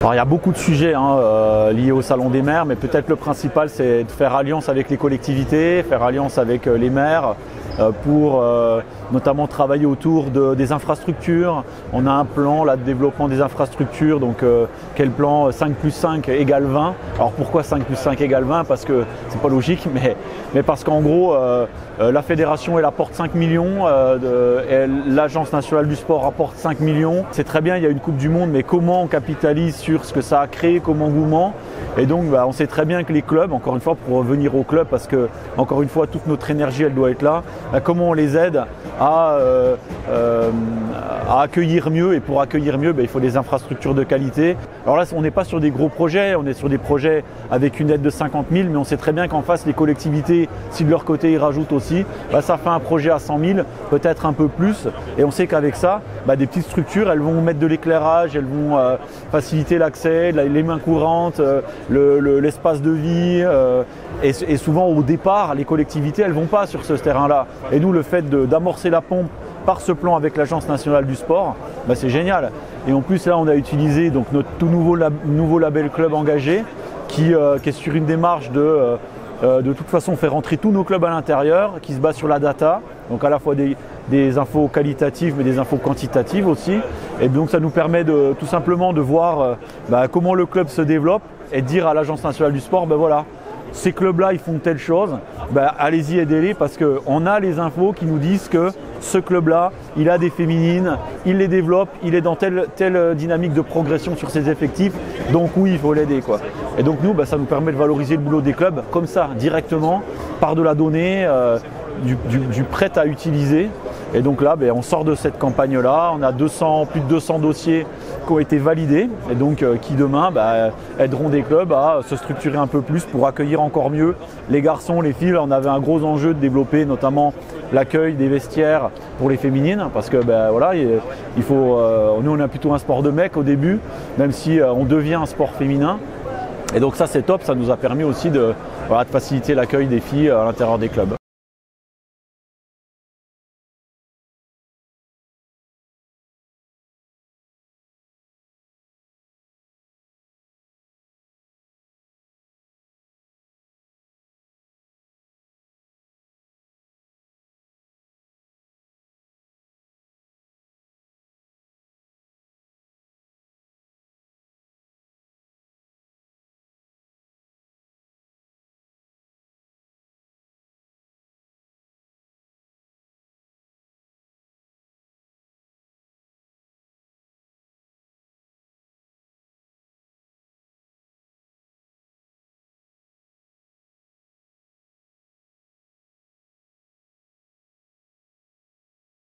Alors, il y a beaucoup de sujets liés au Salon des maires, mais peut-être le principal, c'est de faire alliance avec les collectivités, faire alliance avec les maires pour notamment travailler autour des infrastructures. On a un plan là, de développement des infrastructures, donc quel plan 5 plus 5 égale 20. Alors pourquoi 5 plus 5 égale 20? Parce que c'est pas logique, mais parce qu'en gros, la fédération elle apporte 5 millions, et l'Agence nationale du sport apporte 5 millions. C'est très bien, il y a une Coupe du Monde, mais comment on capitalise sur ce que ça a créé comme engouement? Et donc on sait très bien que les clubs, encore une fois pour revenir aux clubs, parce que encore une fois toute notre énergie elle doit être là, comment on les aide à accueillir mieux, et pour accueillir mieux il faut des infrastructures de qualité. Alors là on n'est pas sur des gros projets, on est sur des projets avec une aide de 50 000, mais on sait très bien qu'en face les collectivités, si de leur côté ils rajoutent aussi, ça fait un projet à 100 000, peut-être un peu plus, et on sait qu'avec ça, des petites structures elles vont mettre de l'éclairage, elles vont faciliter l'accès, les mains courantes, l'espace de vie, et souvent au départ les collectivités elles vont pas sur ce terrain-là, et nous le fait d'amorcer la pompe par ce plan avec l'Agence nationale du sport, c'est génial. Et en plus là on a utilisé donc notre tout nouveau label Club Engagé qui est sur une démarche de toute façon faire rentrer tous nos clubs à l'intérieur, qui se base sur la data, donc à la fois des infos qualitatives mais des infos quantitatives aussi, et donc ça nous permet tout simplement de voir comment le club se développe et de dire à l'Agence nationale du sport, voilà, ces clubs-là ils font telle chose, allez-y, aidez-les, parce qu'on a les infos qui nous disent que ce club-là, il a des féminines, il les développe, il est dans telle dynamique de progression sur ses effectifs, donc oui, il faut l'aider, quoi. Et donc nous, ça nous permet de valoriser le boulot des clubs comme ça, directement, par de la donnée, du prêt à utiliser. Et donc là, on sort de cette campagne-là, on a plus de 200 dossiers qui ont été validés, et donc qui demain aideront des clubs à se structurer un peu plus pour accueillir encore mieux les garçons, les filles. On avait un gros enjeu de développer notamment l'accueil des vestiaires pour les féminines, parce que voilà, il faut, nous on a plutôt un sport de mec au début, même si on devient un sport féminin. Et donc ça c'est top, ça nous a permis aussi de faciliter l'accueil des filles à l'intérieur des clubs.